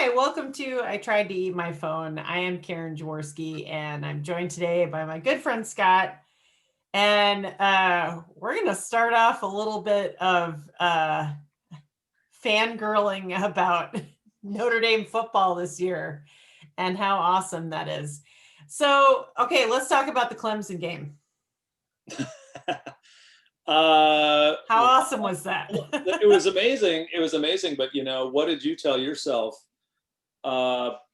Hi, welcome to I Tried to Eat My Phone. I am Karen Jaworski, and I'm joined today by my good friend Scott. And we're going to start off a little bit of fangirling about Notre Dame football this year and how awesome that is. So, okay, let's talk about the Clemson game. How awesome was that? It was amazing. It was amazing. But what did you tell yourself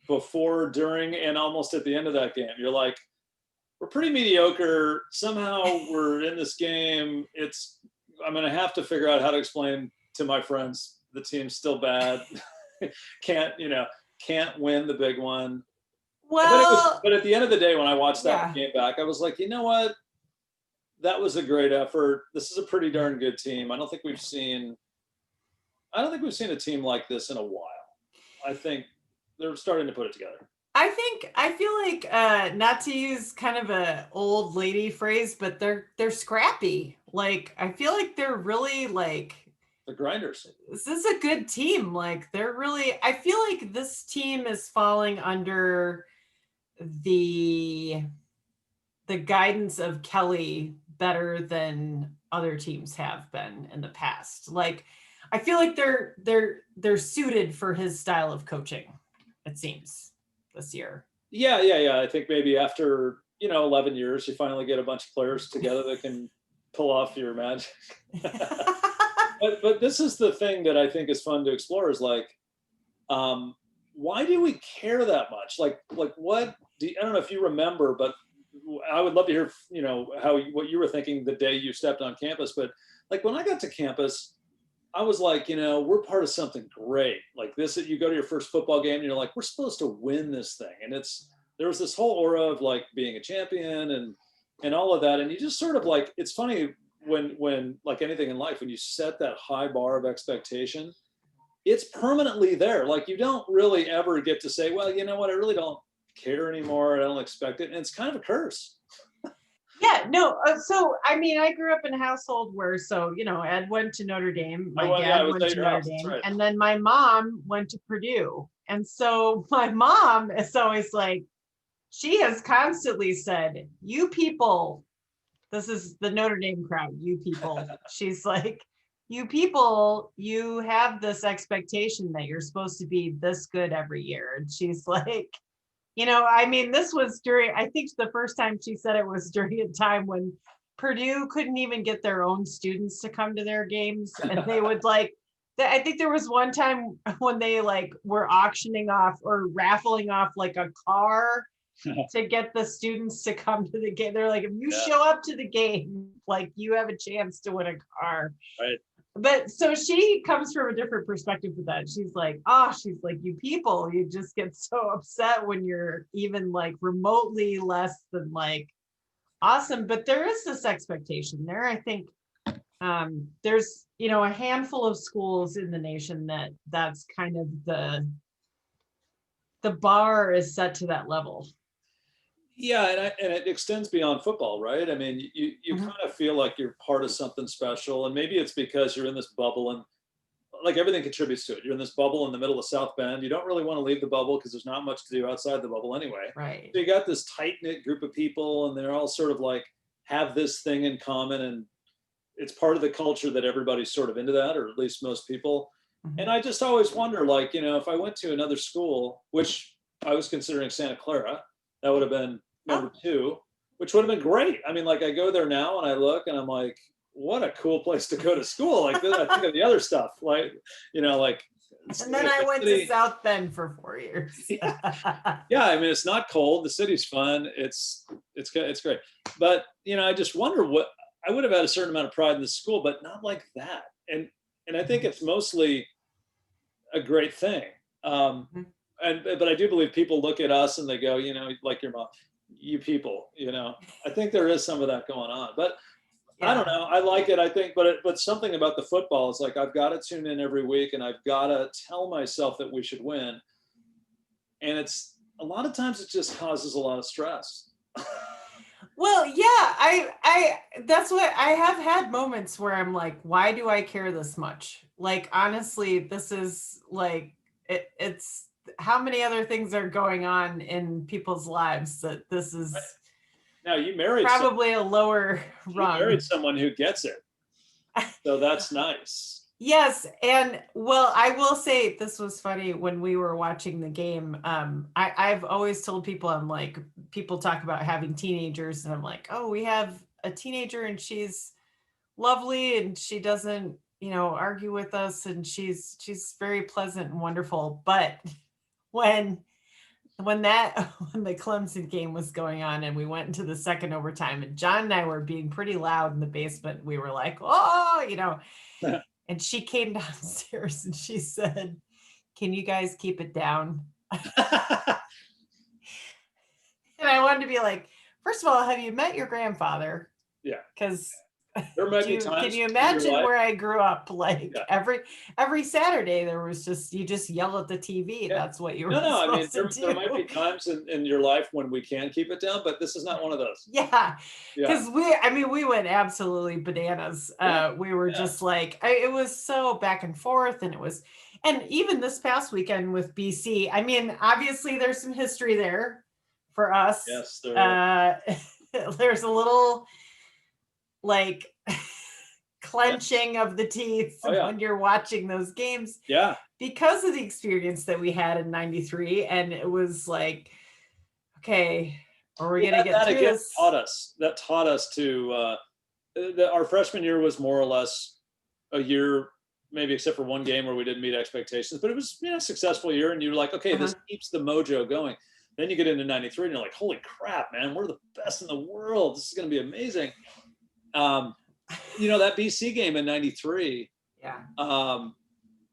before, during, and almost at the end of that game? You're like, we're pretty mediocre. Somehow we're in this game. I'm going to have to figure out how to explain to my friends the team's still bad. Can't win the big one. Well, but at the end of the day, when I watched that game back, I was like, you know what? That was a great effort. This is a pretty darn good team. I don't think we've seen a team like this in a while. I think they're starting to put it together. I feel like not to use kind of a old lady phrase, but they're scrappy. Like I feel like they're really like the grinders. This is a good team. Like they're really I feel like this team is falling under the guidance of Kelly better than other teams have been in the past. Like I feel like they're suited for his style of coaching, it seems, this year. Yeah. I think maybe after 11 years, you finally get a bunch of players together that can pull off your magic. but this is the thing that I think is fun to explore is like, why do we care that much? Like what I don't know if you remember, but I would love to hear, what you were thinking the day you stepped on campus. But like when I got to campus, I was like, we're part of something great. Like this, you go to your first football game and you're like, we're supposed to win this thing. And there was this whole aura of like being a champion and all of that. And you just sort of like, it's funny when like anything in life, when you set that high bar of expectation, it's permanently there. Like you don't really ever get to say, well, you know what, I really don't care anymore. I don't expect it. And it's kind of a curse. Yeah, no. So, I mean, I grew up in a household where, Ed went to Notre Dame. My dad went to Notre Dame. Right. And then my mom went to Purdue. And so my mom is always like, she has constantly said, you people, this is the Notre Dame crowd, you people. She's like, you people, you have this expectation that you're supposed to be this good every year. And she's like, I mean, this was I think the first time she said it was during a time when Purdue couldn't even get their own students to come to their games. And they would I think there was one time when they like were auctioning off or raffling off like a car to get the students to come to the game. They're like, if you show up to the game, like you have a chance to win a car. Right. But so she comes from a different perspective with that. She's like, you people, you just get so upset when you're even like remotely less than like awesome. But there is this expectation there. I think there's, a handful of schools in the nation that's kind of the bar is set to that level. Yeah, and it extends beyond football, right? I mean, you kind of feel like you're part of something special, and maybe it's because you're in this bubble, and like everything contributes to it. You're in this bubble in the middle of South Bend. You don't really want to leave the bubble because there's not much to do outside the bubble anyway. Right. So you got this tight knit group of people, and they're all sort of like have this thing in common, and it's part of the culture that everybody's sort of into that, or at least most people. Mm-hmm. And I just always wonder, like, if I went to another school, which I was considering Santa Clara, that would have been number 2, which would have been great. I mean, like I go there now and I look and I'm like, what a cool place to go to school. Like this, I think of the other stuff, like, like. And then I went to South Bend for 4 years. Yeah, I mean, it's not cold. The city's fun. It's great. But, I just wonder what, I would have had a certain amount of pride in the school, but not like that. And I think it's mostly a great thing. But I do believe people look at us and they go, like your mom, you people, I think there is some of that going on, but yeah. I don't know. I like it. I think, but something about the football is like, I've got to tune in every week and I've got to tell myself that we should win. And it's a lot of times it just causes a lot of stress. Well, yeah, that's what I have had moments where I'm like, why do I care this much? Like, honestly, this is like, it's how many other things are going on in people's lives that this is now you married probably a lower rung. You married someone who gets it. So that's nice. Yes. And well, I will say this was funny when we were watching the game. I've always told people, I'm like, people talk about having teenagers and I'm like, oh, we have a teenager and she's lovely and she doesn't, argue with us and she's very pleasant and wonderful. But when the Clemson game was going on and we went into the second overtime and John and I were being pretty loud in the basement, we were like, oh, and she came downstairs and she said, can you guys keep it down? And I wanted to be like, first of all, have you met your grandfather? Yeah. Because there might be times. Can you imagine where I grew up? Like every Saturday there was you just yell at the TV. Yeah. That's what you were supposed to do. There might be times in your life when we can keep it down, but this is not one of those. Yeah. Because we went absolutely bananas. We were just like, it was so back and forth and and even this past weekend with BC, I mean, obviously there's some history there for us. Yes, there there's a little like clenching of the teeth when you're watching those games. Yeah. Because of the experience that we had in 93. And it was like, okay, are we going to get through this? That taught us to, our freshman year was more or less a year, maybe except for one game where we didn't meet expectations, but it was a successful year. And you're like, okay, this keeps the mojo going. Then you get into 93 and you're like, holy crap, man, we're the best in the world. This is going to be amazing. That BC game in 93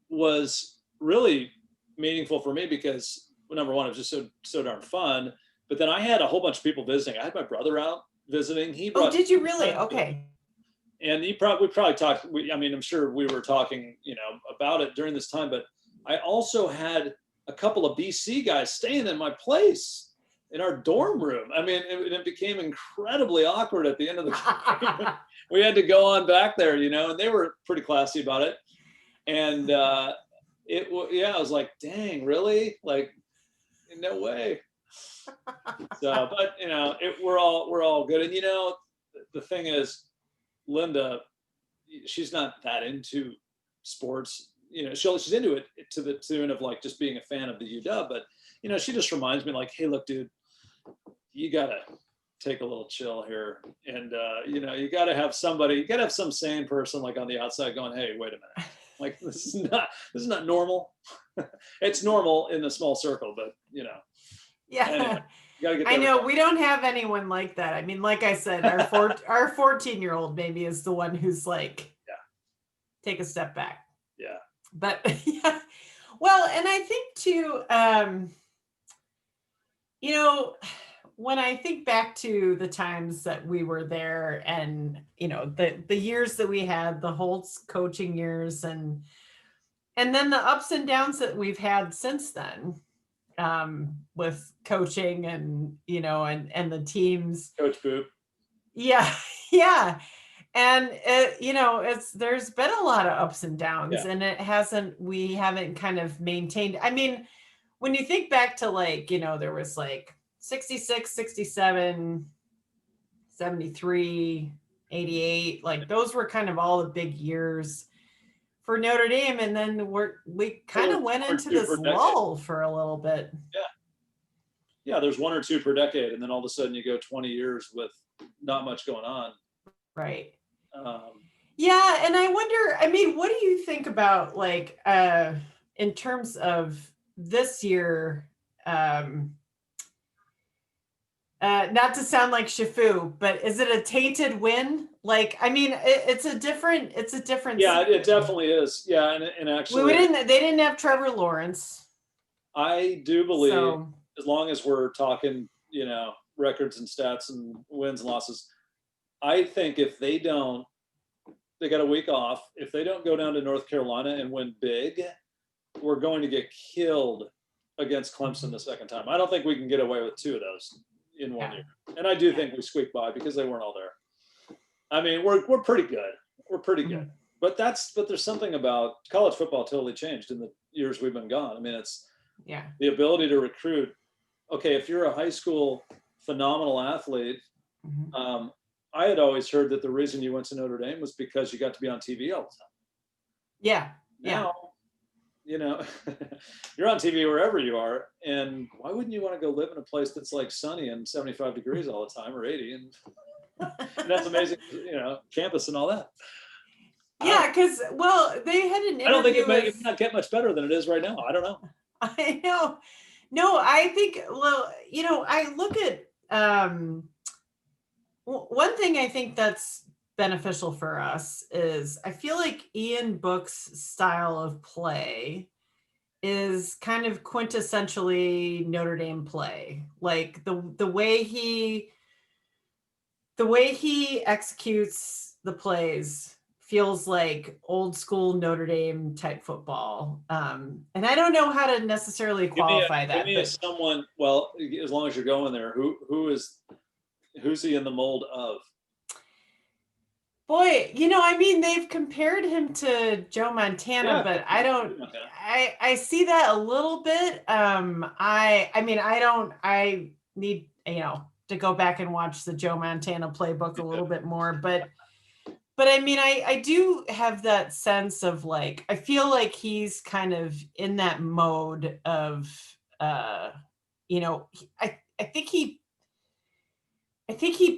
was really meaningful for me because number one, it was just so darn fun. But then I had a whole bunch of people visiting. I had my brother out visiting. Did you really? Okay. And we probably talked. I'm sure we were talking, about it during this time. But I also had a couple of BC guys staying in my place in our dorm room. I mean, it became incredibly awkward at the end of the game. We had to go on back there, and they were pretty classy about it. And I was like, dang, really? Like, no way. So, but we're all good. And the thing is, Linda, she's not that into sports. She's into it to the tune of like just being a fan of the UW, but she just reminds me like, hey, look, dude, you gotta take a little chill here, and you gotta have some sane person like on the outside going, hey, wait a minute, like this is not normal. It's normal in a small circle, but yeah. Anyway, I know we don't have anyone like that. I mean, like I said, our 14-year-old maybe is the one who's like, take a step back. Yeah. But yeah, well, and I think too, when I think back to the times that we were there and, the years that we had, the Holtz coaching years and then the ups and downs that we've had since then, with coaching and, and the teams. Coach Boop. Yeah. Yeah. And there's been a lot of ups and downs and we haven't kind of maintained. I mean, when you think back to like, there was like 66, 67, 73, 88, like those were kind of all the big years for Notre Dame. And then we kind of went into this lull for a little bit. Yeah. There's one or two per decade. And then all of a sudden you go 20 years with not much going on. Right. Yeah. And I wonder, what do you think about like, in terms of this year, not to sound like Shifu, but is it a tainted win? Like, it's a different. Yeah, it definitely is. Yeah. And actually, they didn't have Trevor Lawrence. I do believe as long as we're talking, records and stats and wins and losses, I think if they got a week off. If they don't go down to North Carolina and win big, we're going to get killed against Clemson the second time. I don't think we can get away with two of those in 1 year. And I do think we squeaked by because they weren't all there. I mean, we're pretty good. We're pretty good. But there's something about college football totally changed in the years we've been gone. I mean, Yeah. The ability to recruit. Okay, if you're a high school phenomenal athlete, I had always heard that the reason you went to Notre Dame was because you got to be on TV all the time. Yeah. Now, you know, you're on TV wherever you are, and why wouldn't you want to go live in a place that's like sunny and 75 degrees all the time, or 80, and that's amazing, you know, campus and all that. Yeah, because they had an interview. I don't think it may not get much better than it is right now. I don't know. I know. No, I think, you know, I look at one thing I think that's beneficial for us is I feel like Ian Book's style of play is kind of quintessentially Notre Dame play. Like the way he executes the plays feels like old school Notre Dame type football. And I don't know how to necessarily qualify that. Give me someone, well, as long as you're going there, who's he in the mold of? Boy, you know, I mean, they've compared him to Joe Montana, but I don't, I see that a little bit. I need, you know, to go back and watch the Joe Montana playbook a little bit more, but I mean, I do have that sense of like, I feel like he's kind of in that mode of, you know, I think he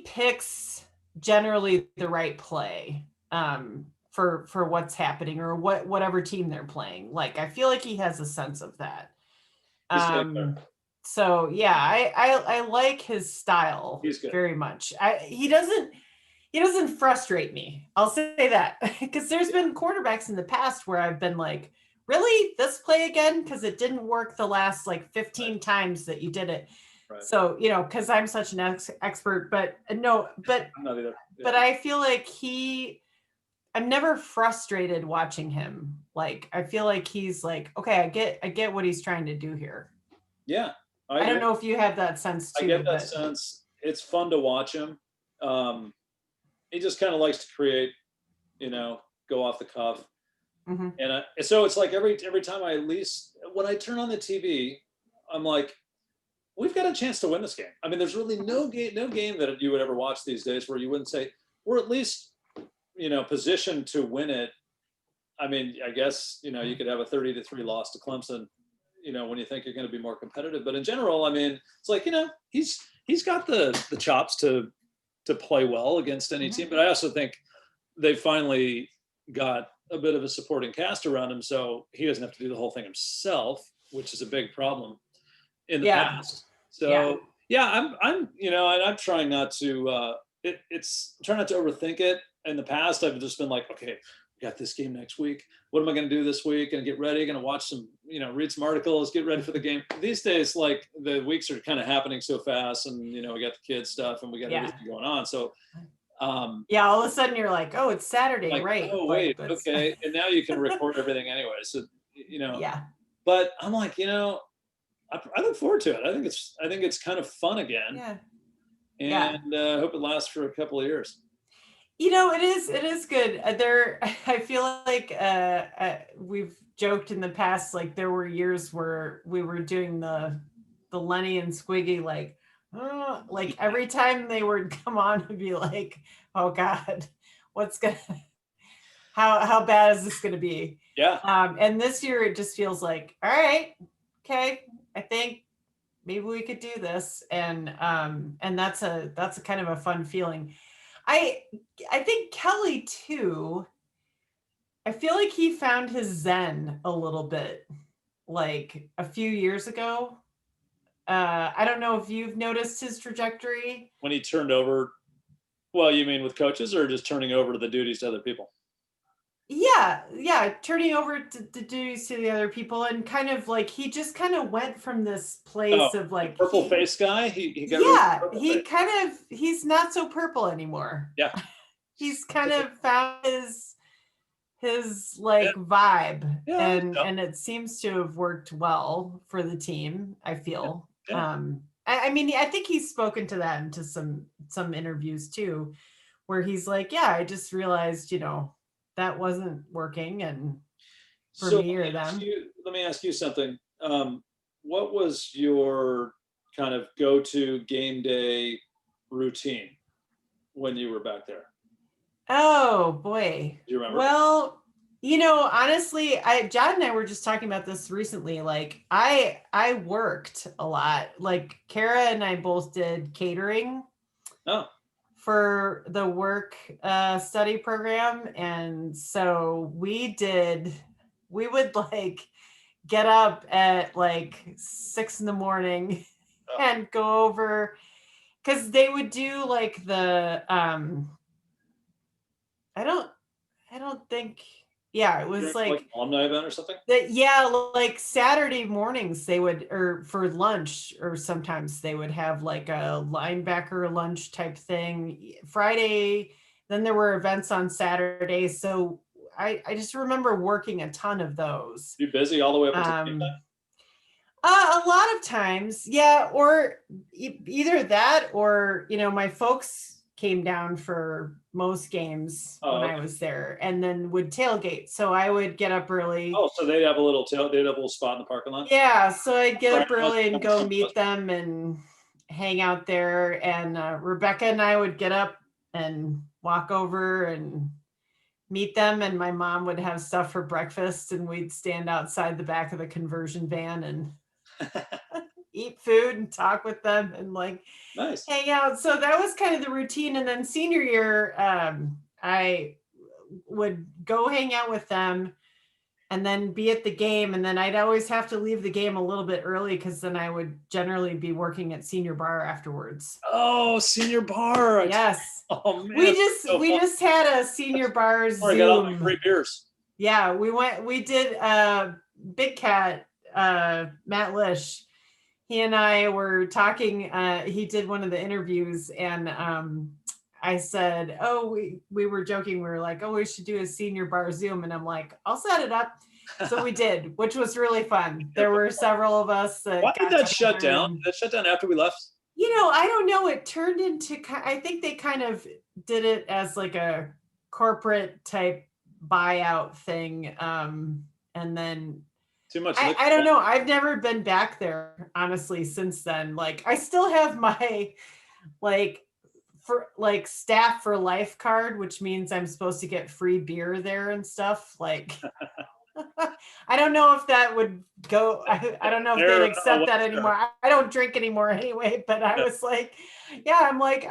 picks generally the right play for what's happening or whatever team they're playing. Like, I feel like he has a sense of that. So yeah, I like his style very much. He doesn't frustrate me. I'll say that, because there's been quarterbacks in the past where I've been like, really, this play again? Because it didn't work the last like 15 times that you did it. Right. So, you know, because I'm such an expert, but no, but I'm not either. Yeah. But I feel like I'm never frustrated watching him. Like, I feel like he's like, okay, I get what he's trying to do here. Yeah. I don't know if you have that sense too. I get that sense. It's fun to watch him. He just kind of likes to create, you know, go off the cuff. Mm-hmm. And so it's like every time when I turn on the TV, I'm like, we've got a chance to win this game. I mean, there's really no game that you would ever watch these days where you wouldn't say, we're at least, you know, positioned to win it. I mean, I guess, you know, you could have a 30-3 loss to Clemson, you know, when you think you're going to be more competitive. But in general, I mean, it's like, you know, he's got the chops to play well against any team. But I also think they finally got a bit of a supporting cast around him, so he doesn't have to do the whole thing himself, which is a big problem in the past. So I'm you know, and I'm trying not to trying not to overthink it. In the past, I've just been like, okay, we got this game next week. What am I going to do this week? And get ready. Going to watch some, you know, read some articles, get ready for the game. These days, like, the weeks are kind of happening so fast, and you know, we got the kids stuff, and we got everything going on. So, all of a sudden you're like, oh, it's Saturday, like, right? Oh, wait, okay. And now you can record everything anyway. So, you know. Yeah. But I'm like, you know, I look forward to it. I think it's kind of fun again. Yeah. And I hope it lasts for a couple of years. You know, it is good. I feel like we've joked in the past, like there were years where we were doing the Lenny and Squiggy, like every time they would come on and be like, oh God, how bad is this gonna be? Yeah. And this year it just feels like, all right, okay, I think maybe we could do this. And that's a kind of a fun feeling. I think Kelly too, I feel like he found his zen a little bit like a few years ago. I don't know if you've noticed his trajectory. When he turned over, well, you mean with coaches or just turning over the duties to other people? Yeah, turning over the duties to the other people, and kind of like he just kind of went from this place of like purple face guy. He got he's not so purple anymore. Yeah, he's kind of found his like vibe, and it seems to have worked well for the team, I feel. I mean, I think he's spoken to that into some interviews too, where he's like, yeah, I just realized, you know, that wasn't working, and for me or them. Let me ask you something. what was your kind of go-to game day routine when you were back there? Oh boy. Do you remember? Well, honestly, John and I were just talking about this recently. Like I worked a lot. Like Kara and I both did catering for the work study program. And so we would like get up at like 6 a.m. and go over, because they would do like the I don't think, yeah, it was like alumni event or something. Yeah, like Saturday mornings they would, or for lunch, or sometimes they would have like a linebacker lunch type thing. Friday, then there were events on Saturday. So I just remember working a ton of those. You busy all the way up until game time? A lot of times, yeah, or either that, or my folks came down for most games when I was there, and then would tailgate. So I would get up early. Oh, so they'd have a little spot in the parking lot? Yeah, so I'd get up early and go meet them and hang out there. And Rebecca and I would get up and walk over and meet them, and my mom would have stuff for breakfast, and we'd stand outside the back of the conversion van and eat food and talk with them and like hang out. So that was kind of the routine. And then senior year, I would go hang out with them and then be at the game. And then I'd always have to leave the game a little bit early, because then I would generally be working at senior bar afterwards. Oh, senior bar. Yes. Oh man. We just had a senior bar Zoom. I got all my great beers. Yeah, we did Big Cat, Matt Lish. He and I were talking, he did one of the interviews, and I said, oh, we were joking. We were like, oh, we should do a senior bar Zoom. And I'm like, I'll set it up. So we did, which was really fun. There were several of us. Why did that shut down? Did that shut down after we left? I don't know. It turned into, I think they kind of did it as like a corporate type buyout thing. And then too much. I don't know. I've never been back there, honestly, since then. Like, I still have my staff for life card, which means I'm supposed to get free beer there and stuff. Like, I don't know if that would go. I don't know if they'd accept that anymore. I don't drink anymore anyway, but I was like, yeah, I'm like,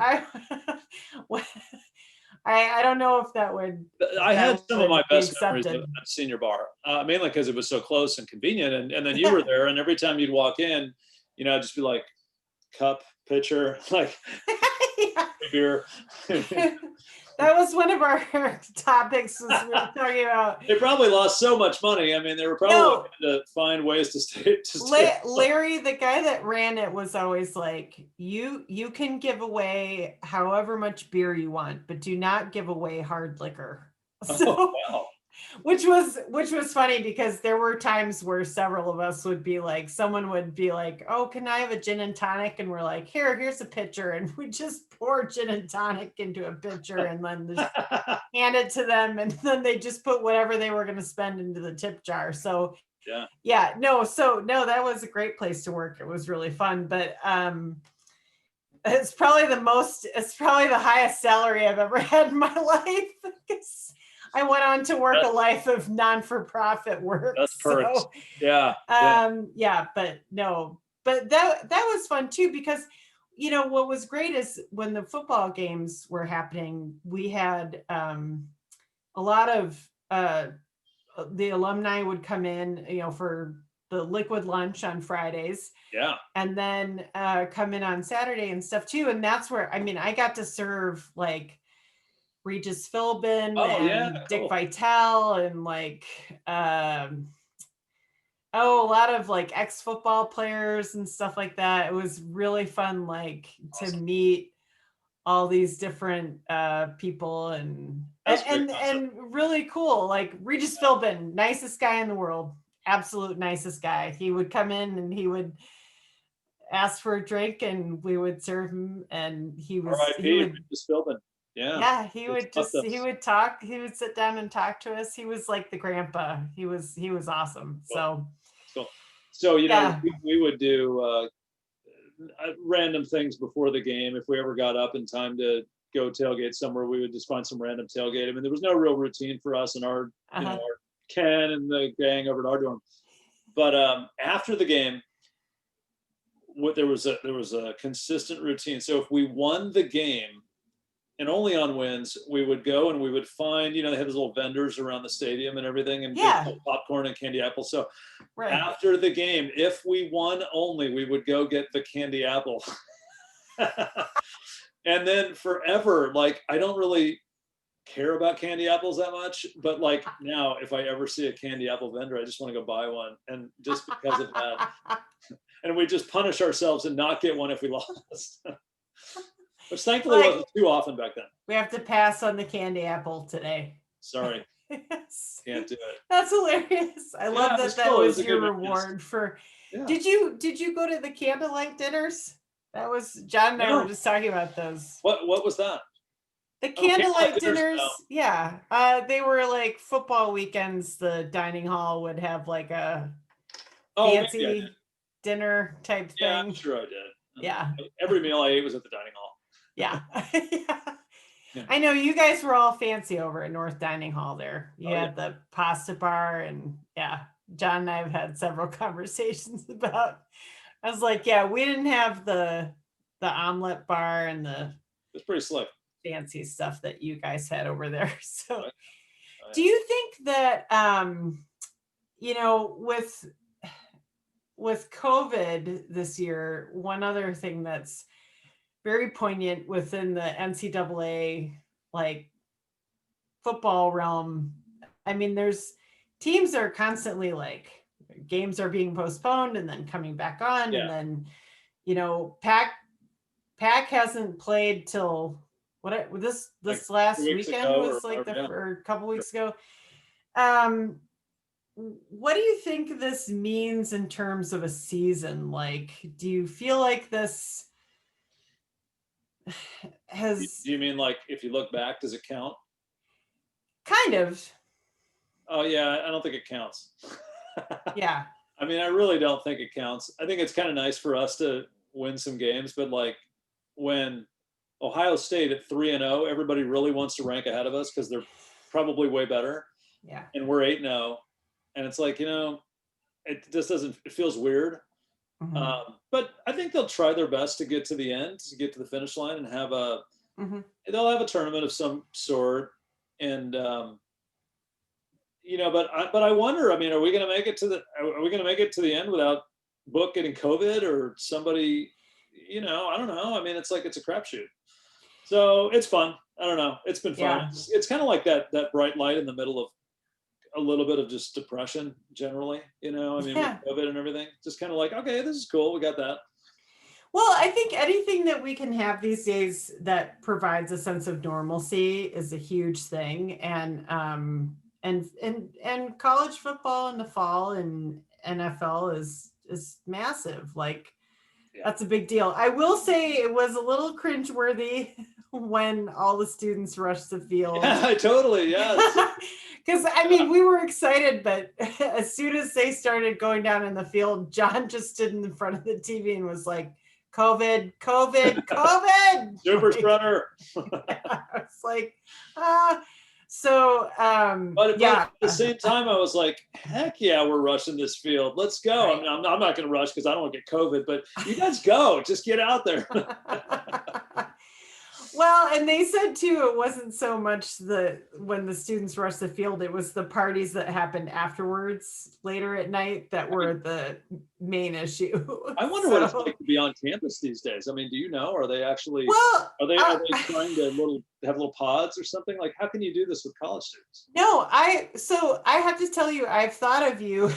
I don't know if that would. I had some of my best memories at senior bar, mainly because it was so close and convenient. And then you were there, and every time you'd walk in, I'd just be like, cup, pitcher, like beer. That was one of our topics. Was we were talking about. They probably lost so much money. I mean, they were probably trying to find ways to stay. Larry, the guy that ran it, was always like, you can give away however much beer you want, but do not give away hard liquor. So, wow. Which was funny, because there were times where several of us would be like, someone would be like, oh, can I have a gin and tonic? And we're like, here's a pitcher. And we just pour gin and tonic into a pitcher and then just hand it to them. And then they just put whatever they were going to spend into the tip jar. So that was a great place to work. It was really fun. But it's probably the highest salary I've ever had in my life. I went on to work a life of non-for-profit work. That's perks. So, but that was fun too, because what was great is when the football games were happening, we had a lot of the alumni would come in, for the liquid lunch on Fridays. Yeah. And then come in on Saturday and stuff too. And that's where, I got to serve like Regis Philbin and Dick Vitale and like a lot of like ex-football players and stuff like that. It was really fun, like to meet all these different people and really cool. Like Regis Philbin, nicest guy in the world, absolute nicest guy. He would come in and he would ask for a drink and we would serve him, and he would Regis Philbin. Yeah, he would talk. He would sit down and talk to us. He was like the grandpa. He was awesome. Cool. So, we would do random things before the game. If we ever got up in time to go tailgate somewhere, we would just find some random tailgate. I mean, there was no real routine for us and our Ken and the gang over at our dorm. But after the game, there was a consistent routine. So if we won the game, and only on wins, we would go and we would find, they have those little vendors around the stadium and everything, and popcorn and candy apples. So after the game, if we won only, we would go get the candy apple. And then forever, like, I don't really care about candy apples that much, but like now, if I ever see a candy apple vendor, I just want to go buy one. And just because of that, and we just punish ourselves and not get one if we lost. Which thankfully wasn't too often back then. We have to pass on the candy apple today. Sorry. Yes. Can't do it. That's hilarious. I love that that was your reward for. Yeah. Did you go to the candlelight dinners? That was John and I were just talking about those. What was that? The candlelight dinners, yeah. They were like football weekends. The dining hall would have like a fancy dinner type thing. Yeah, I'm sure I did. Yeah. Every meal I ate was at the dining hall. Yeah. I know you guys were all fancy over at North Dining Hall there. You had the pasta bar, and John and I have had several conversations about. I was like, we didn't have the omelet bar and it's pretty slick fancy stuff that you guys had over there. So do you think that with COVID this year, one other thing that's very poignant within the NCAA like football realm. I mean, there's teams are constantly like games are being postponed and then coming back on. And then, Pac hasn't played till this last weekend was like or a couple weeks ago. What do you think this means in terms of a season? Like, do you feel like this has... Do you mean like if you look back, does it count? Kind of. Oh yeah, I don't think it counts. Yeah. I mean, I really don't think it counts. I think it's kind of nice for us to win some games, but like when Ohio State at 3-0, everybody really wants to rank ahead of us because they're probably way better. Yeah. And we're 8-0, and it's like, it just doesn't. It feels weird. Mm-hmm. But I think they'll try their best to get to the end, to get to the finish line, and have they'll have a tournament of some sort. And but I wonder. I mean, are we going to make it to the end without Book getting COVID or somebody? I don't know. I mean, it's like it's a crapshoot. So it's fun. I don't know. It's been fun. Yeah. It's kind of like that bright light in the middle of a little bit of just depression generally, with COVID and everything. Just kind of like, okay, this is cool. We got that. Well, I think anything that we can have these days that provides a sense of normalcy is a huge thing. And college football in the fall and NFL is massive. Like, that's a big deal. I will say it was a little cringeworthy when all the students rushed the field. Yeah, totally. Yes. Because I mean, we were excited, but as soon as they started going down in the field, John just stood in front of the TV and was like, COVID. Super spreader. It's like, but at the same time, I was like, heck yeah, we're rushing this field. Let's go. Right. I mean, I'm not going to rush because I don't want to get COVID, but you guys go. Just get out there. Well, and they said too, it wasn't so much when the students rushed the field, it was the parties that happened afterwards later at night that were the main issue. I wonder what it's like to be on campus these days. I mean, do you know? Are they actually? Well, are they trying to have little pods or something? Like, how can you do this with college students? No, I have to tell you, I've thought of you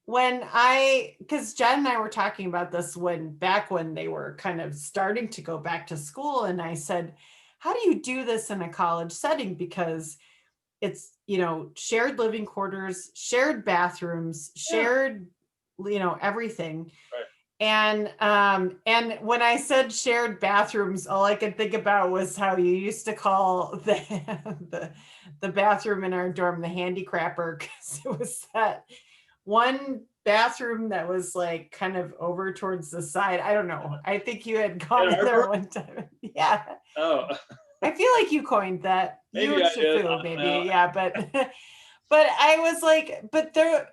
because Jen and I were talking about this back when they were kind of starting to go back to school. And I said, how do you do this in a college setting? Because it's, shared living quarters, shared bathrooms, shared, everything. Right. And when I said shared bathrooms, all I could think about was how you used to call the bathroom in our dorm, the handicrapper, because it was that one bathroom that was like kind of over towards the side. I don't know. I think you had gone in there one time. Yeah. Oh. I feel like you coined that. Maybe you and I did. Shafu, maybe. Yeah, but but I was like, but there,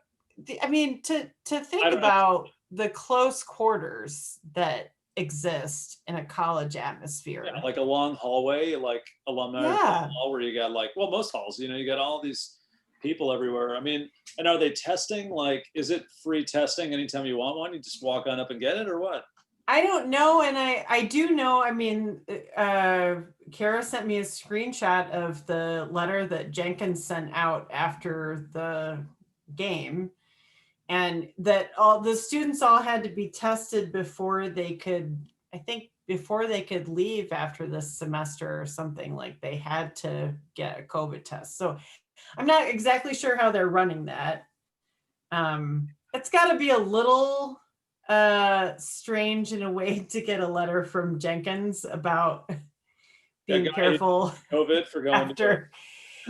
I mean, to think about the close quarters that exist in a college atmosphere. Yeah, like a long hallway, like alumni hall, where you got like, well, most halls, you know, you got all these people everywhere. I mean, and are they testing? Like, is it free testing anytime you want one? You just walk on up and get it, or what? I don't know. And I do know, I mean, Kara sent me a screenshot of the letter that Jenkins sent out after the game, and that all the students all had to be tested before they could, I think before they could leave after this semester or something, like they had to get a COVID test. So I'm not exactly sure how they're running that. It's got to be a little strange in a way to get a letter from Jenkins about being careful COVID for going after.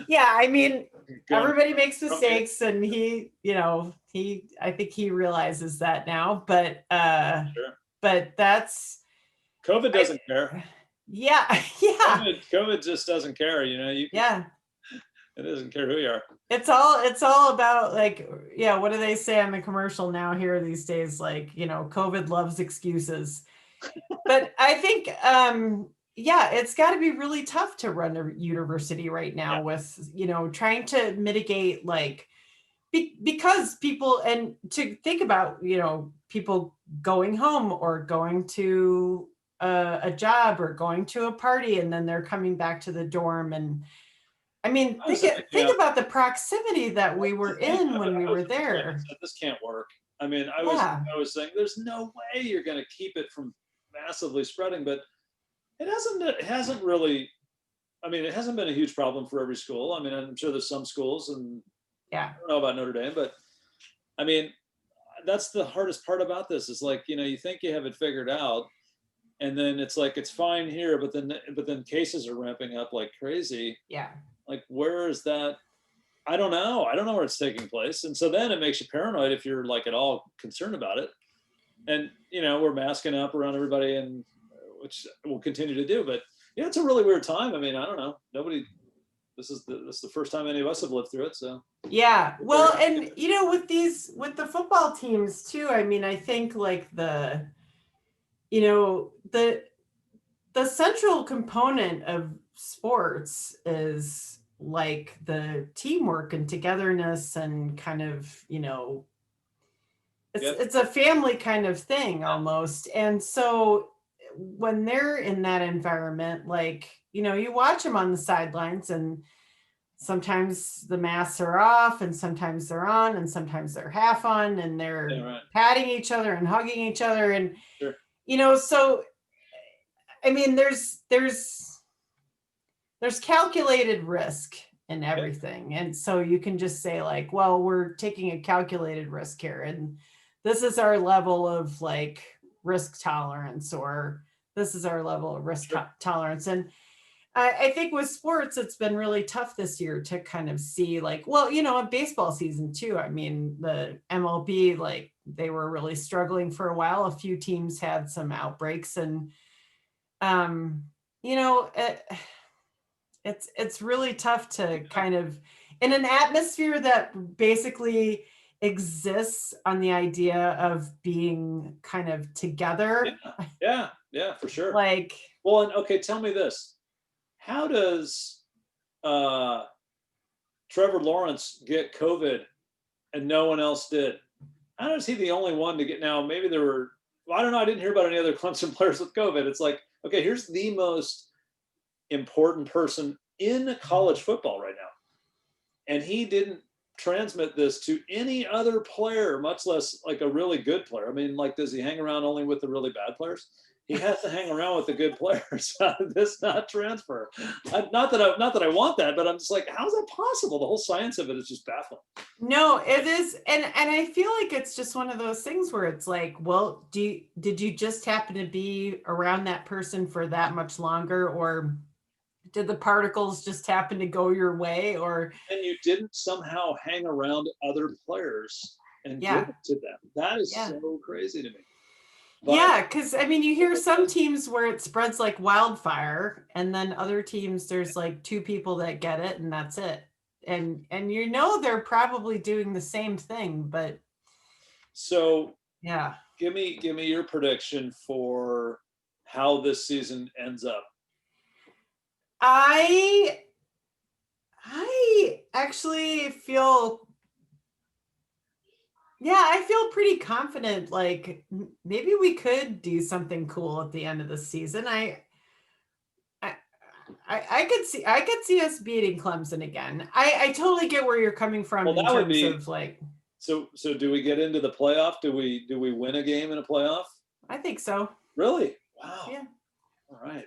Yeah, I mean, everybody makes mistakes, and he, you know, I think he realizes that now, but sure. But that's COVID doesn't care. Yeah. COVID just doesn't care, you know. It doesn't care who you are. It's all about, like, yeah, what do they say on the commercial now here these days? Like, you know, COVID loves excuses. But I think yeah, it's got to be really tough to run a university right now with, you know, trying to mitigate, like, because people, and to think about, you know, people going home or going to a job or going to a party, and then they're coming back to the dorm. And I mean, think about the proximity that we were in when we were there. This can't work. I mean, I was saying there's no way you're going to keep it from massively spreading, but it hasn't really, I mean, it hasn't been a huge problem for every school. I mean, I'm sure there's some schools, and I don't know about Notre Dame, but I mean, that's the hardest part about this, is like, you know, you think you have it figured out, and then it's like, it's fine here, but then cases are ramping up like crazy. Yeah. Like, where is that? I don't know where it's taking place. And so then it makes you paranoid if you're like at all concerned about it. And, you know, we're masking up around everybody, and which we'll continue to do, but yeah, it's a really weird time. I mean, I don't know. This is the first time any of us have lived through it. So yeah, well, and you know, with the football teams too, I mean, I think like you know, the central component of sports is like the teamwork and togetherness, and kind of, you know, it's a family kind of thing almost. And so when they're in that environment, like, you know, you watch them on the sidelines, and sometimes the masks are off, and sometimes they're on, and sometimes they're half on, and they're patting each other and hugging each other. And, you know, so, I mean, there's calculated risk in everything. And so you can just say like, well, we're taking a calculated risk here, and this is our level of like risk tolerance, or this is our level of risk tolerance. And I think with sports, it's been really tough this year to kind of see, like, well, you know, a baseball season too. I mean, the MLB, like, they were really struggling for a while. A few teams had some outbreaks, and you know, it's really tough to kind of, in an atmosphere that basically exists on the idea of being kind of together. Yeah, for sure. Like, well, and okay, tell me this. How does Trevor Lawrence get COVID and no one else did? How is he the only one to get? Now, maybe there were, I don't know, I didn't hear about any other Clemson players with COVID. It's like, okay, here's the most important person in college football right now, and he didn't transmit this to any other player, much less like a really good player. I mean, like, does he hang around only with the really bad players? He has to hang around with the good players. How did this not transfer? Not that I want that, but I'm just like, how is that possible? The whole science of it is just baffling. No, it is. And I feel like it's just one of those things where it's like, well, did you just happen to be around that person for that much longer, or did the particles just happen to go your way? Or, and you didn't somehow hang around other players and give it to them. That is so crazy to me. But, because I mean, you hear some teams where it spreads like wildfire, and then other teams there's like 2 people that get it, and that's it. And you know they're probably doing the same thing, but so yeah. Give me your prediction for how this season ends up. I actually feel I feel pretty confident. Like maybe we could do something cool at the end of the season. I could see us beating Clemson again. I totally get where you're coming from in terms of like. So do we get into the playoff? Do we win a game in a playoff? I think so. Really? Wow. Yeah. All right.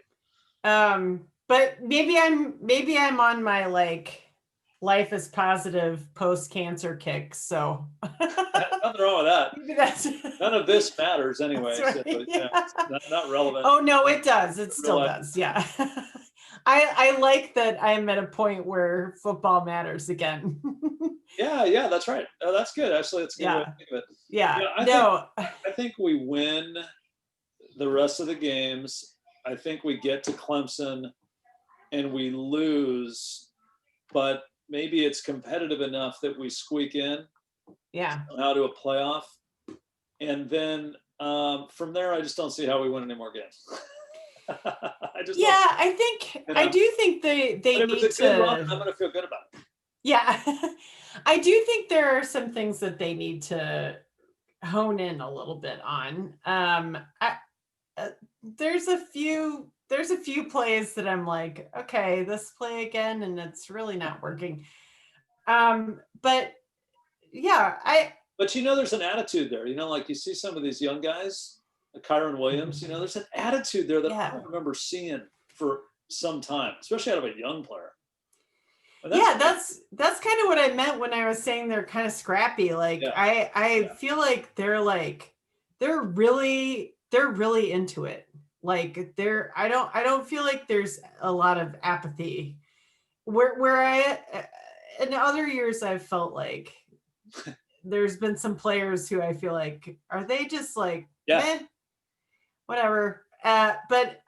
But maybe I'm on my like life is positive post-cancer kick. So nothing wrong with that. None of this matters anyway. Right. So, not relevant. Oh no, it does. It still does. Yeah. I like that I'm at a point where football matters again. Yeah, that's right. Oh, that's good. Actually, that's a good way to think of it. Yeah. I think we win the rest of the games. I think we get to Clemson and we lose, but maybe it's competitive enough that we squeak in. Yeah. Out to a playoff. And then from there, I just don't see how we win any more games. I do think they need to. Run, I'm going to feel good about it. Yeah, I do think there are some things that they need to hone in a little bit on. There's a few plays that I'm like, okay, this play again, and it's really not working. But yeah, But there's an attitude there. Like you see some of these young guys, like Kyron Williams. There's an attitude there that I don't remember seeing for some time, especially out of a young player. That's kind of what I meant when I was saying they're kind of scrappy. Like I feel like they're really into it. Like I don't feel like there's a lot of apathy. Where I in other years I've felt like there's been some players who I feel like are they just like whatever. But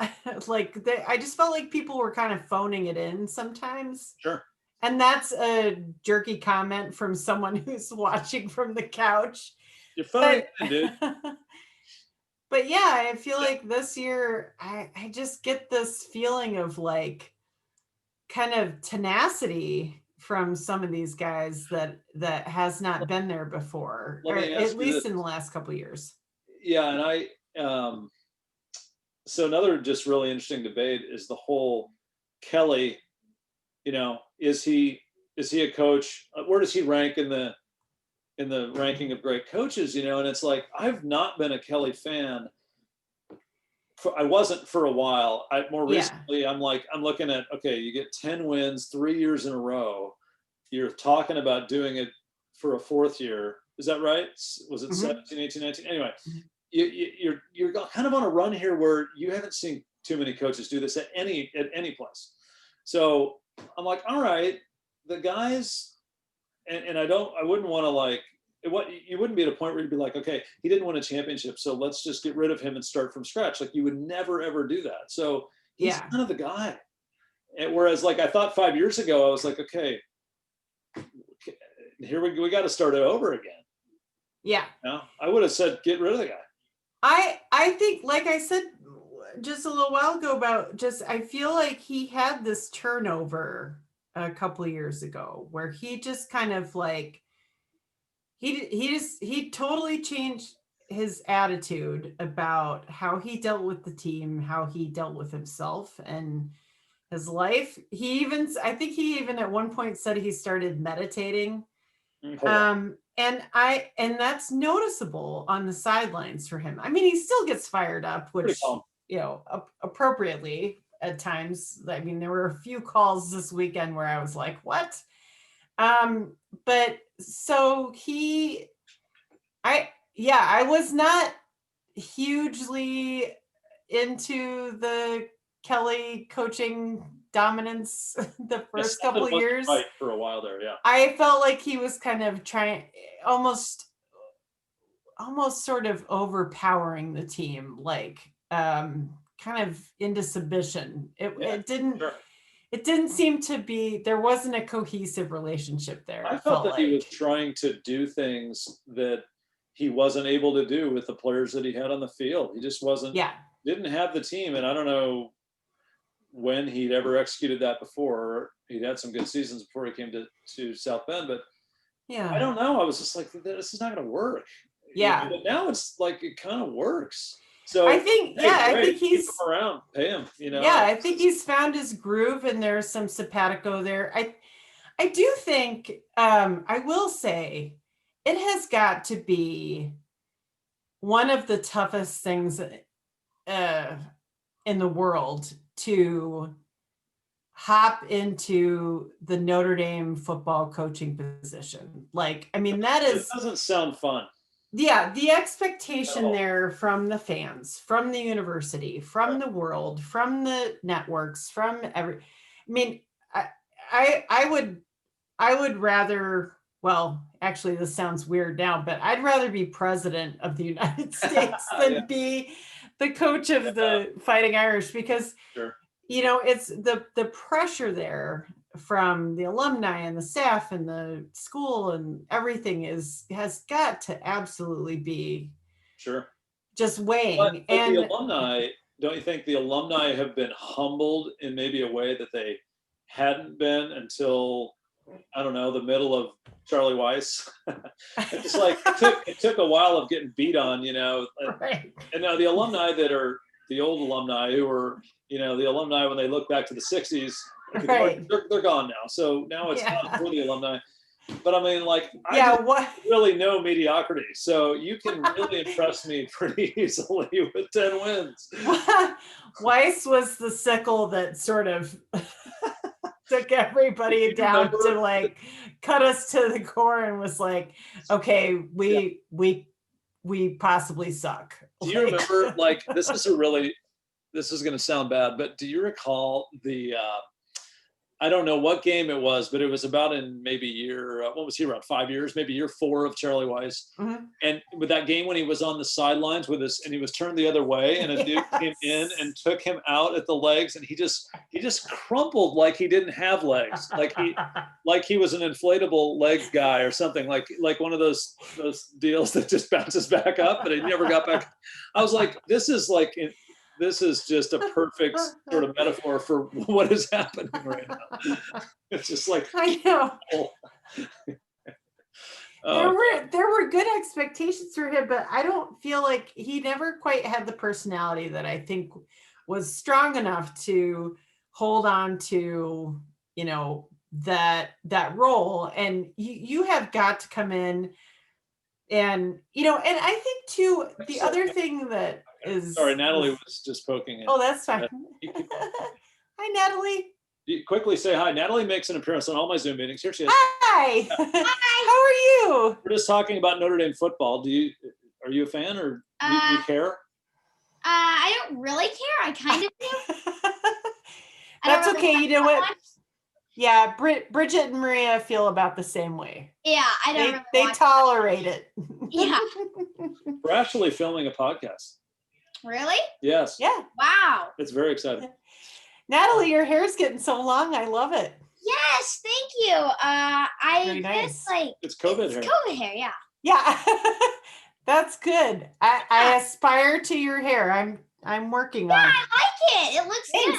like I just felt like people were kind of phoning it in sometimes. Sure. And that's a jerky comment from someone who's watching from the couch. You're funny, dude. But yeah, I feel like this year I just get this feeling of like kind of tenacity from some of these guys that has not been there before, or at least in the last couple of years. Yeah, and so another just really interesting debate is the whole Kelly. Is he a coach? Where does he rank in the ranking of great coaches? And it's like I've not been a Kelly fan. I wasn't for a while. More recently, I'm looking at, okay, you get 10 wins 3 years in a row. You're talking about doing it for a 4th year. Is that right? Was it 17, 18, 19? Anyway, you're kind of on a run here where you haven't seen too many coaches do this at any place. So I'm like, all right, the guys, and I wouldn't want to like, you wouldn't be at a point where you'd be like, okay, he didn't win a championship, so let's just get rid of him and start from scratch. Like you would never, ever do that. So he's kind of the guy. And whereas like I thought 5 years ago, I was like, okay, here we got to start it over again. Yeah. I would have said, get rid of the guy. I think, like I said just a little while ago I feel like he had this turnover a couple of years ago where he just kind of like, he totally changed his attitude about how he dealt with the team, how he dealt with himself and his life. I think he even at one point said he started meditating. And that's noticeable on the sidelines for him. I mean, he still gets fired up, which, appropriately at times. I mean, there were a few calls this weekend where I was like, what? But so I was not hugely into the Kelly coaching dominance the first couple of years. Right for a while there, yeah. I felt like he was kind of trying almost almost sort of overpowering the team, like kind of into submission. It didn't seem to be, there wasn't a cohesive relationship there. I felt that he was trying to do things that he wasn't able to do with the players that he had on the field. He just didn't have the team. And I don't know when he'd ever executed that before. He'd had some good seasons before he came to South Bend, but I don't know. I was just like, this is not going to work. Yeah. But now it's like, it kind of works. So I think, I think he's keep him around, pay him, Yeah, I think he's found his groove, and there's some simpatico there. I do think, I will say, it has got to be one of the toughest things in the world to hop into the Notre Dame football coaching position. Like, I mean, that is. It doesn't sound fun. Yeah, the expectation there from the fans, from the university, from the world, from the networks, from I mean, I would rather, well, actually this sounds weird now, but I'd rather be president of the United States than be the coach of the Fighting Irish, because it's the pressure there from the alumni and the staff and the school and everything has got to absolutely be just weighing. But the alumni, don't you think the alumni have been humbled in maybe a way that they hadn't been until, I don't know, the middle of Charlie Weiss? It's like it took a while of getting beat on, Right. And now the alumni that are the old alumni who were, the alumni when they look back to the 60s, they're gone now. So now it's not for the alumni. But I mean, like, really know mediocrity. So you can really impress me pretty easily with 10 wins. Weiss was the sickle that sort of took everybody down to like cut us to the core and was like, okay, we possibly suck. Do you remember, like, this is going to sound bad, but do you recall the, I don't know what game it was, but it was about in maybe what was he, around 5 years, maybe year 4 of Charlie Weiss. Mm-hmm. And with that game when he was on the sidelines with us and he was turned the other way and a dude came in and took him out at the legs, and he just crumpled like he didn't have legs. Like he was an inflatable leg guy or something, like one of those deals that just bounces back up, but he never got back. I was like, this is just a perfect sort of metaphor for what is happening right now. It's just like, I know. There were good expectations for him, but I don't feel like he never quite had the personality that I think was strong enough to hold on to, that role. And you have got to come in and, and I think too, the other thing that is. Sorry, Natalie was just poking in. Oh, that's fine. Hi, Natalie. You quickly say hi. Natalie makes an appearance on all my Zoom meetings. Here she is. Hi. Hi. How are you? We're just talking about Notre Dame football. Are you a fan, or do you care? I don't really care. I kind of do. That's really okay. You know what? Much. Yeah, Bridget and Maria feel about the same way. Yeah, I don't. They tolerate it. Yeah. We're actually filming a podcast. Really? Yes. Yeah. Wow. It's very exciting. Natalie, your hair's getting so long. I love it. Yes, thank you. Very nice. It's COVID hair. COVID hair, yeah. Yeah. That's good. I aspire to your hair. I'm working on it. I like it. It looks good.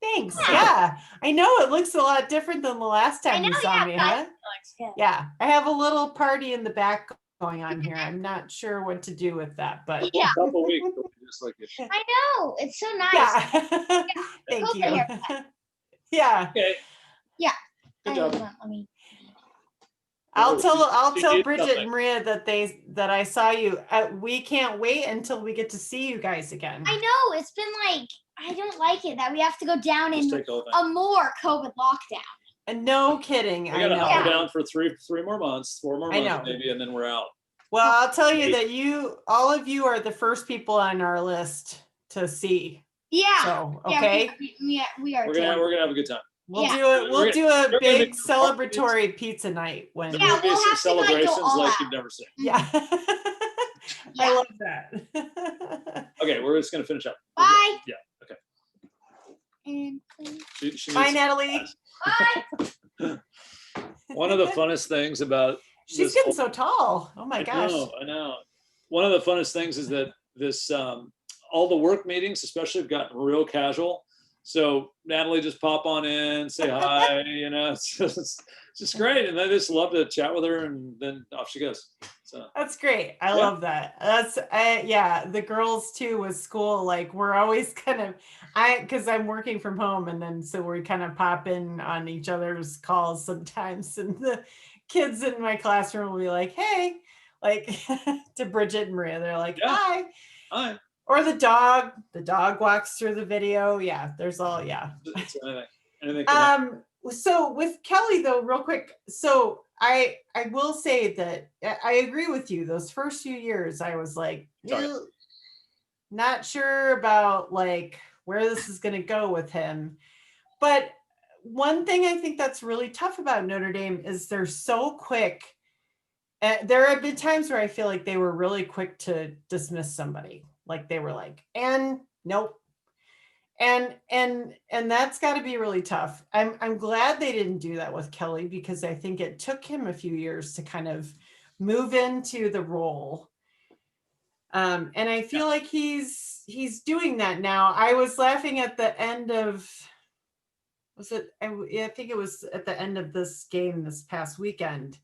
Thanks. Yeah. I know it looks a lot different than the last time you saw me, huh? It looks good. Yeah. I have a little party in the back going on here. I'm not sure what to do with that, but yeah. A couple weeks, just like it. I know. It's so nice. Yeah. Thank you. Yeah. Okay. Yeah. Good job. Let me. I'll tell Bridget and Maria that I saw you. We can't wait until we get to see you guys again. I know. It's been like, I don't like it that we have to go down in a more COVID lockdown. And no kidding. I gotta hunker down for 4 more months maybe, and then we're out. Well, I'll tell you that all of you are the first people on our list to see. Yeah. So, okay. Yeah, we are. We're gonna have a good time. We'll do a big celebratory pizza night when we'll have celebrations to go all like out. You've never seen. Yeah. I love that. Okay, we're just gonna finish up. Bye. Yeah. Okay. And She bye, Natalie. bye. One of the funnest things about she's getting so tall. Oh my gosh. I know. One of the funnest things is that this all the work meetings, especially, have gotten real casual. So Natalie just pop on in, say hi, it's just great. And I just love to chat with her, and then off she goes. So that's great. I love that. That's the girls too with school, like we're always kind of, because I'm working from home, and then so we kind of pop in on each other's calls sometimes, and the kids in my classroom will be like, hey, like to Bridget and Maria, they're like, hi. Or the dog walks through the video. Yeah, there's all, It's anything so with Kelly though, real quick, so I will say that I agree with you. Those first few years, I was like, not sure about like where this is going to go with him. But one thing I think that's really tough about Notre Dame is they're so quick. There have been times where I feel like they were really quick to dismiss somebody. Like they were like, and nope. And that's got to be really tough. I'm glad they didn't do that with Kelly, because I think it took him a few years to kind of move into the role. And I feel like he's doing that now. I was laughing at the end of, I think it was at the end of this game this past weekend.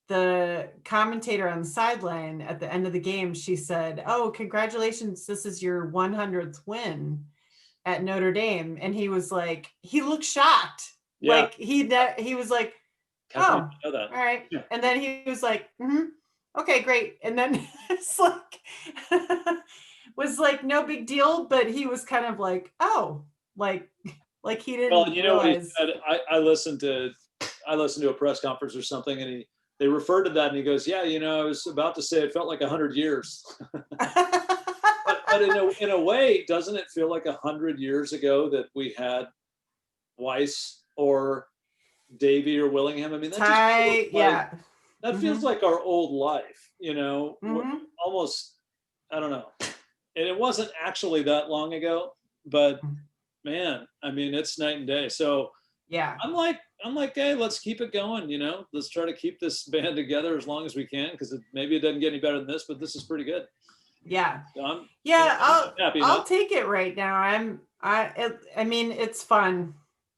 The commentator on the sideline at the end of the game, she said, "Oh, congratulations, this is your 100th win at Notre Dame." And he was like, he looked shocked. Like he was like, "Oh, all right." Yeah. And then he was like, "Okay, great." And then it's like was like no big deal, but he was kind of like, "Oh," like he didn't. Well, what he said, I listened to a press conference or something, and they referred to that, and he goes, "Yeah, I was about to say it felt like 100 years." but in a way, doesn't it feel like 100 years ago that we had Weiss or Davey or Willingham? I mean, that feels like our old life, almost. I don't know, and it wasn't actually that long ago, but man, I mean, it's night and day. So yeah, I'm like, hey, let's keep it going. Let's try to keep this band together as long as we can, because maybe it doesn't get any better than this, but this is pretty good. Yeah. So I'm happy. I'll take it right now. I mean, it's fun,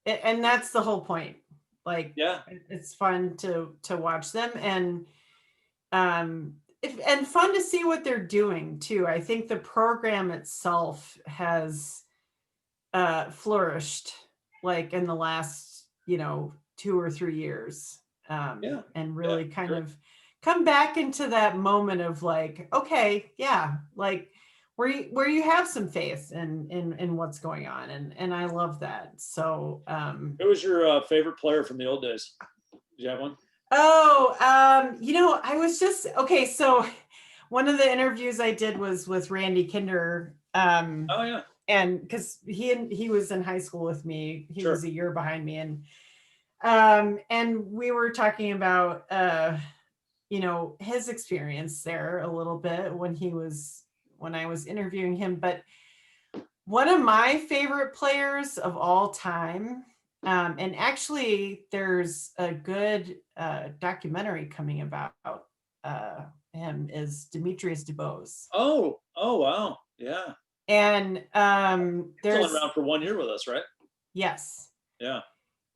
and that's the whole point. Like, it's fun to watch them, and and fun to see what they're doing too. I think the program itself has flourished like in the last 2 or 3 years, and really kind of come back into that moment of like, okay, like where you have some faith in what's going on, and I love that. So who was your favorite player from the old days? Did you have one? Oh, I was just okay. So one of the interviews I did was with Randy Kinder. Oh yeah. And because he was in high school with me, he was a year behind me, and we were talking about his experience there a little bit when I was interviewing him. But one of my favorite players of all time, and actually there's a good documentary coming about him, is Demetrius DuBose. Oh wow, yeah. And there's only around for 1 year with us, right? Yes. Yeah.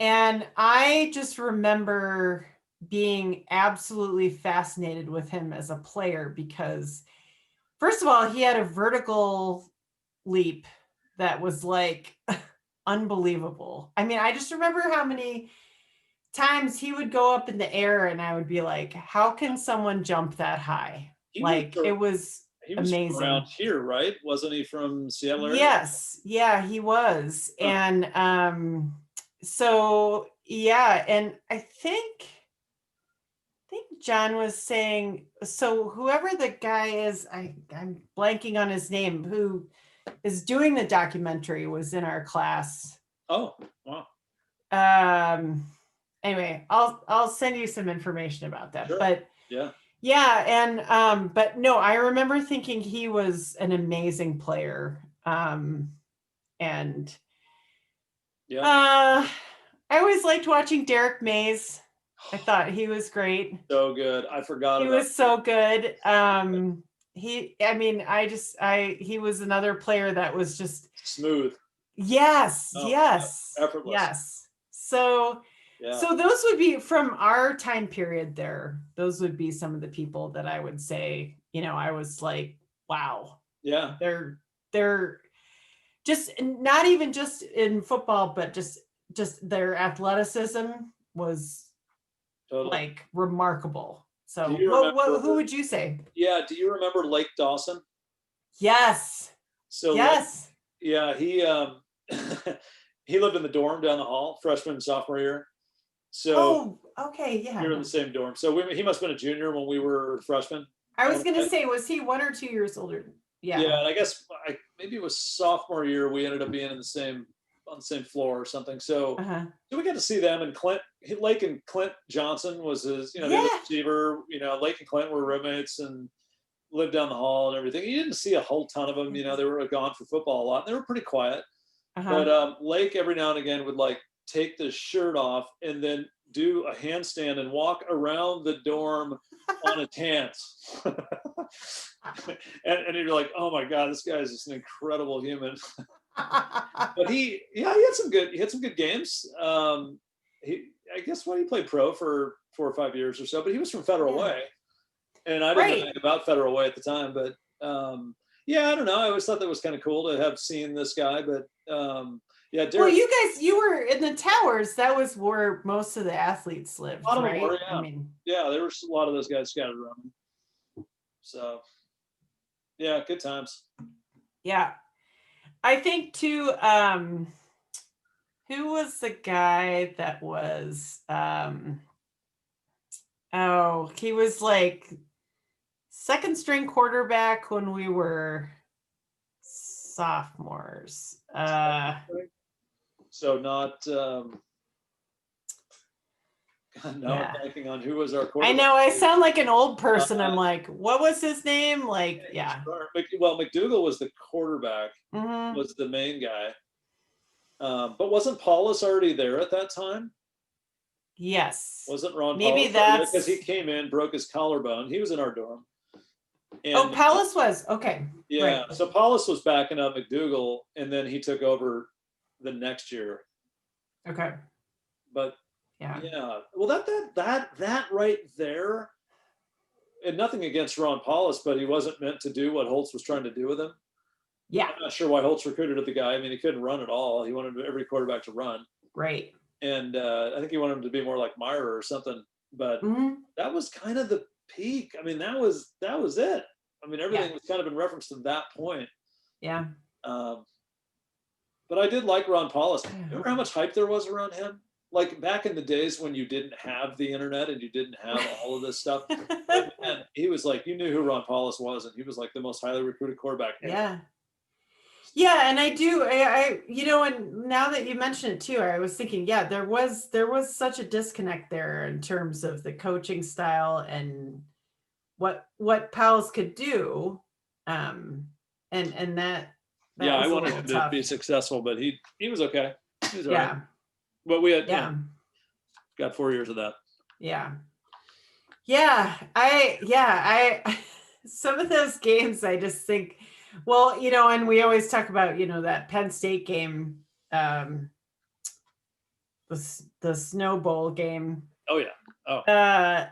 And I just remember being absolutely fascinated with him as a player, because first of all, he had a vertical leap that was like unbelievable. I mean, I just remember how many times he would go up in the air and I would be like, how can someone jump that high? It was amazing. Around here, right? Wasn't he from Seattle area? Yes. Yeah, he was. Huh. And so yeah, and I think John was saying, so whoever the guy is, I'm blanking on his name, who is doing the documentary, was in our class. Oh, wow. Anyway, I'll send you some information about that. Sure. But yeah, Yeah, and but no, I remember thinking he was an amazing player. And I always liked watching Derek Mays. I thought he was great. So good. I forgot he was so good. He was another player that was just smooth. Yes, yes, effortless. Yes. So those would be from our time period there. Those would be some of the people that I would say, I was like, wow. Yeah. They're just not even just in football, but just their athleticism was like remarkable. So who would you say? Yeah. Do you remember Lake Dawson? Yes. So yes. He he lived in the dorm down the hall, freshman and sophomore year. So okay, yeah. We were in the same dorm. So he must have been a junior when we were freshmen. I was going to say, was he 1 or 2 years older? Yeah. Yeah, and I guess maybe it was sophomore year we ended up being on the same floor or something. So, so we got to see them. And Lake and Clint Johnson was his, the other receiver. Lake and Clint were roommates and lived down the hall and everything. You didn't see a whole ton of them. They were gone for football a lot. And they were pretty quiet. But Lake every now and again would like take the shirt off and then do a handstand and walk around the dorm on his hands. and you're like, oh my God, this guy is just an incredible human. But he had some good games. I guess he played pro for 4 or 5 years or so, but he was from Federal Way. And I didn't know anything about Federal Way at the time, but I don't know. I always thought that was kind of cool to have seen this guy, but Derek. Well, you were in the towers. That was where most of the athletes lived, right? Were, there was a lot of those guys scattered around. So, good times. Yeah. I think too, who was the guy that was, he was like second string quarterback when we were sophomores. So not, I'm blanking on who was our quarterback. I know, I sound like an old person. I'm like, what was his name? Like, Well, McDougal was the quarterback, was the main guy. But wasn't Paulus already there at that time? Yes. Wasn't Ron Maybe Paulus? That's because he came in, broke his collarbone. He was in our dorm. And, Paulus was okay. Yeah. Right. So Paulus was backing up McDougal, and then he took over the next year. Okay. But well, that right there, and nothing against Ron Paulus, but he wasn't meant to do what Holtz was trying to do with him. Yeah. I'm not sure why Holtz recruited the guy. I mean, he couldn't run at all. He wanted every quarterback to run. Right. And I think he wanted him to be more like Meyer or something. But that was kind of the peak. I mean, that was it. I mean, everything was kind of in reference to that point. Yeah. But I did like Ron Paulus. Remember how much hype there was around him? Like back in the days when you didn't have the internet and you didn't have all of this stuff. Man, he was like, you knew who Ron Paulus was, and he was like the most highly recruited quarterback ever. Yeah. Yeah, and and now that you mention it too, I was thinking, there was such a disconnect there in terms of the coaching style and what Powell's could do. And that I wanted him to be successful, but he was okay. He was all right. But we had got 4 years of that. Yeah. I some of those games I just think, well, and we always talk about, that Penn State game, the Snow Bowl game. Oh yeah.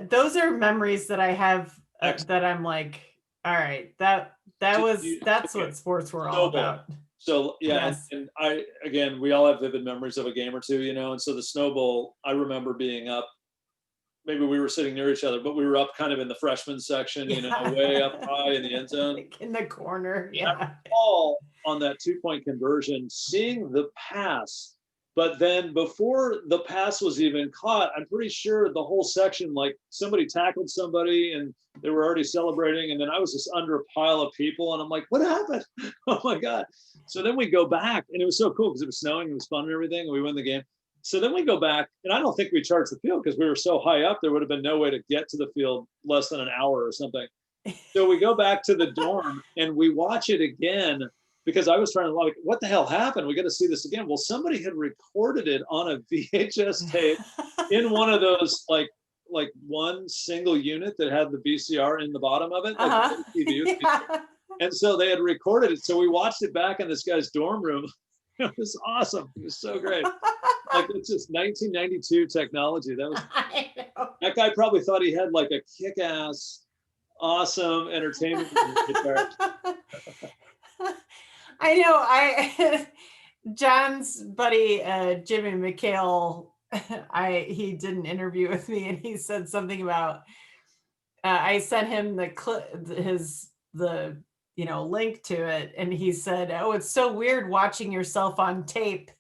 Those are memories that I have that I'm like, all right, that's what sports were all about. So and we all have vivid memories of a game or two, and so the Snow Bowl, I remember being up. Maybe we were sitting near each other, but we were up kind of in the freshman section, way up high in the end zone. Like in the corner. All on that 2-point conversion, seeing the pass, but then before the pass was even caught, I'm pretty sure the whole section, like somebody tackled somebody and they were already celebrating. And then I was just under a pile of people and I'm like, what happened? Oh my God. So then we go back and it was so cool because it was snowing, it was fun and everything. And we win the game. So then we go back, and I don't think we charged the field because we were so high up, there would have been no way to get to the field less than an hour or something. So we go back to the dorm and we watch it again because I was trying to like, what the hell happened? We got to see this again. Well, somebody had recorded it on a VHS tape in one of those like one single unit that had the VCR in the bottom of it, like TV. Yeah. And so they had recorded it. So we watched it back in this guy's dorm room. It was awesome. It was so great. Like it's just 1992 technology. That guy probably thought he had like a kick-ass, awesome entertainment. I know. John's buddy Jimmy McHale, he did an interview with me, and he said something about I sent him the link to it, and he said, "Oh, it's so weird watching yourself on tape."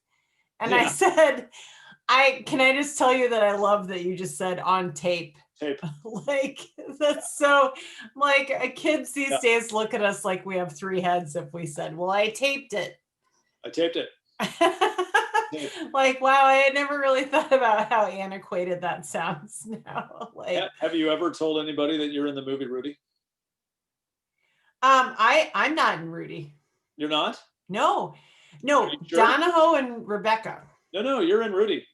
And I said, can I just tell you that I love that you just said on tape. Like that's so like kids these days look at us like we have three heads if we said, well, I taped it. Like, wow, I had never really thought about how antiquated that sounds now. Like, have you ever told anybody that you're in the movie Rudy? I'm not in Rudy. You're not? No, sure? Donahoe and Rebecca. No, you're in Rudy.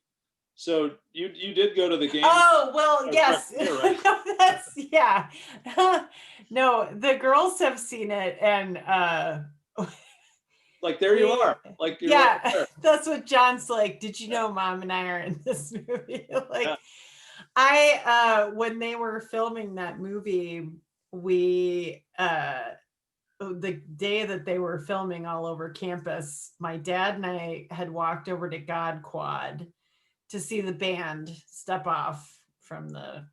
So you did go to the game. Oh, well, yes. Here, right? No, that's, yeah. No, the girls have seen it, and like there you are. Like you're yeah, right there. That's what John's like. Did you know Mom and I are in this movie? Like I when they were filming that movie, we the day that they were filming all over campus, my dad and I had walked over to God Quad to see the band step off from the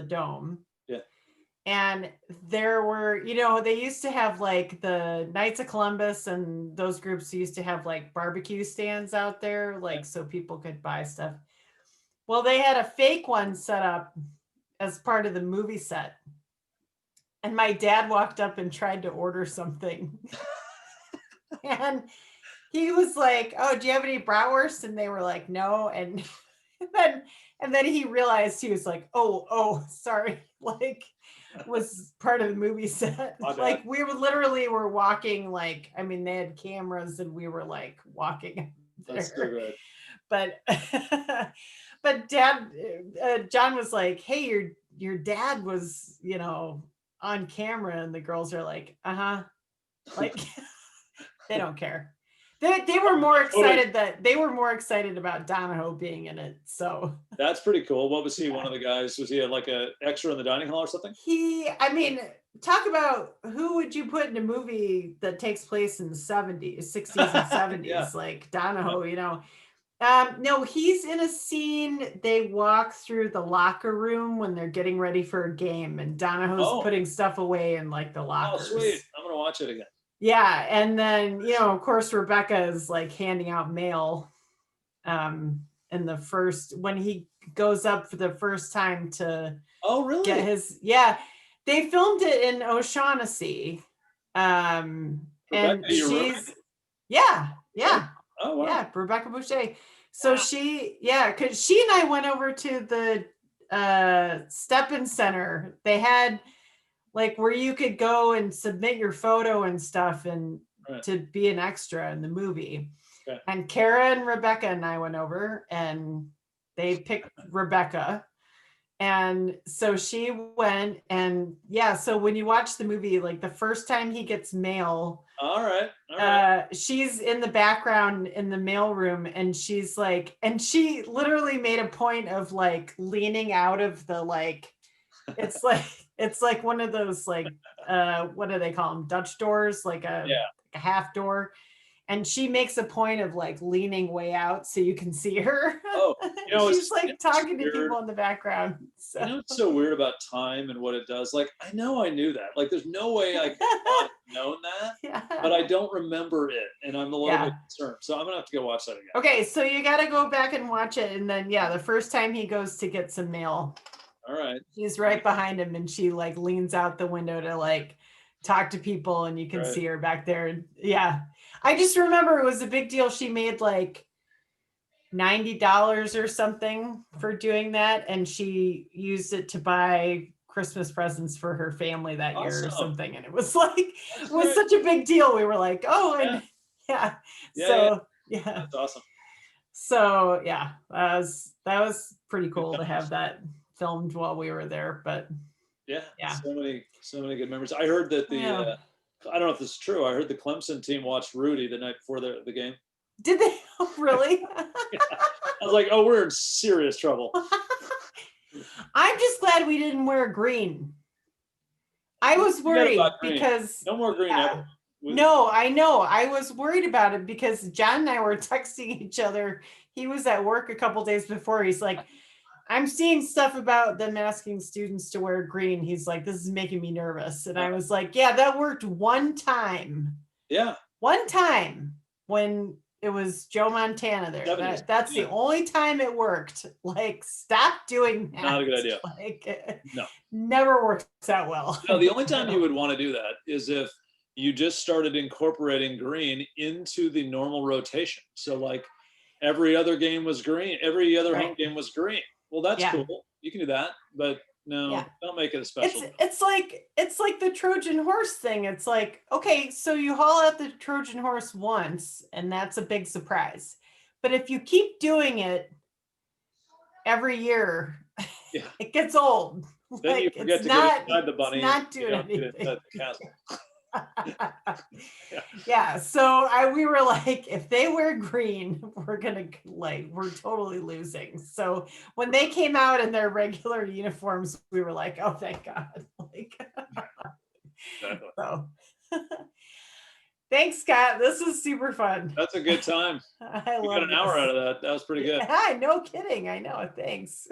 dome. Yeah. And there were, they used to have like the Knights of Columbus and those groups used to have like barbecue stands out there, like so people could buy stuff. Well, they had a fake one set up as part of the movie set. And my dad walked up and tried to order something. And he was like, "Oh, do you have any bratwurst?" And they were like, "No." And then he realized, he was like, oh, sorry. Like, was part of the movie set. Like we were walking, like, I mean, they had cameras and we were like walking there. That's so good. But Dad, John was like, "Hey, your dad was, on camera," and the girls are like, like they don't care. They were more excited about Donahoe being in it. So that's pretty cool. What was he? One of the guys? Was he like a extra in the dining hall or something? Talk about who would you put in a movie that takes place in the 60s and 70s, yeah. Like Donahoe, no, he's in a scene. They walk through the locker room when they're getting ready for a game, and Donahoe's putting stuff away in like the lockers. Oh, sweet. I'm going to watch it again. Yeah. And then, of course, Rebecca is like handing out mail in the first, when he goes up for the first time to get his, they filmed it in O'Shaughnessy. Rebecca, and she's, yeah. Oh, wow. Yeah, Rebecca Boucher. So because she and I went over to the Stepin Center. They had like where you could go and submit your photo and stuff and to be an extra in the movie. Okay. And Kara and Rebecca and I went over and they picked Rebecca. And so she went, and so when you watch the movie, like the first time he gets mail, all right. She's in the background in the mailroom, and she's like, and she literally made a point of like leaning out of the like, it's like one of those like what do they call them, Dutch doors, like a half door. And she makes a point of like leaning way out so you can see her. Oh, she's like talking to people in the background. So. It's so weird about time and what it does. Like, I knew that. Like, there's no way I could have known that, but I don't remember it. And I'm a little bit concerned. So I'm going to have to go watch that again. Okay. So you got to go back and watch it. And then, the first time he goes to get some mail. All right. She's right behind him, and she like leans out the window to like talk to people, and you can see her back there. And I just remember it was a big deal. She made like $90 or something for doing that, and she used it to buy Christmas presents for her family that year or something. And it was like, it was such a big deal. We were like, oh, and yeah. So that's awesome. So yeah, that was pretty cool to have that filmed while we were there. But yeah, so many good memories. I heard that I don't know if this is true. I heard the Clemson team watched Rudy the night before the game. Did they? Really? I was like, oh, we're in serious trouble. I'm just glad we didn't wear green. I was worried because no more green ever. No, I know. I was worried about it because John and I were texting each other. He was at work a couple days before. He's like, I'm seeing stuff about them asking students to wear green. He's like, this is making me nervous. And I was like, yeah, that worked one time. Yeah. One time when it was Joe Montana there. That's the only time it worked. Like, stop doing that. Not a good idea. Like, no. Never works out well. No, the only time you would want to do that is if you just started incorporating green into the normal rotation. So like every other game was green, every other home game was green. Well, that's cool. You can do that, but no, don't make it a special. It's like the Trojan horse thing. It's like, okay, so you haul out the Trojan horse once and that's a big surprise. But if you keep doing it every year, it gets old. Then like, you forget to get inside the bunny. It's not doing anything. Inside the castle. So we were like, if they wear green, we're totally losing. So when they came out in their regular uniforms, we were like, oh, thank God. Exactly. So thanks, Scott. This is super fun. That's a good time. I got an hour out of that. That was pretty good. Yeah, no kidding. I know. Thanks.